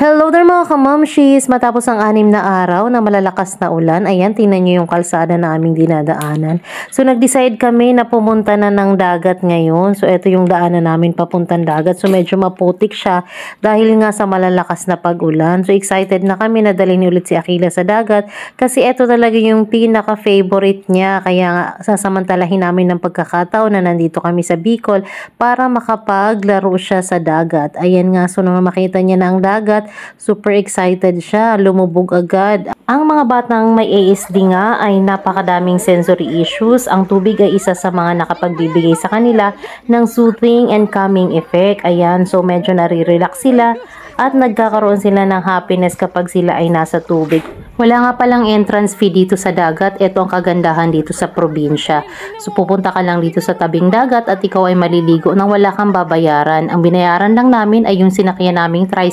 Hello there mga kamamshis! Matapos ang 6 na araw na malalakas na ulan, ayan, tingnan nyo yung kalsada na aming dinadaanan. So, nag-decide kami na pumunta na ng dagat ngayon. So, ito yung daanan namin papuntang dagat. So, medyo maputik siya dahil nga sa malalakas na pag-ulan. So, excited na kami na dalhin ulit si Akila sa dagat kasi ito talaga yung pinaka-favorite niya. Kaya nga, sasamantalahin namin ng pagkakataon na nandito kami sa Bicol para makapaglaro siya sa dagat. Ayan nga, so nung makita niya na ang dagat, super excited siya, lumubog agad. Ang mga batang may ASD nga ay napakadaming sensory issues. Ang tubig ay isa sa mga nakapagbibigay sa kanila ng soothing and calming effect. Ayan, so medyo nare-relax sila at nagkakaroon sila ng happiness kapag sila ay nasa tubig. Wala nga palang entrance fee dito sa dagat. Ito ang kagandahan dito sa probinsya. So pupunta ka lang dito sa tabing dagat at ikaw ay maliligo nang wala kang babayaran. Ang binayaran lang namin ay yung sinakyan naming tricycle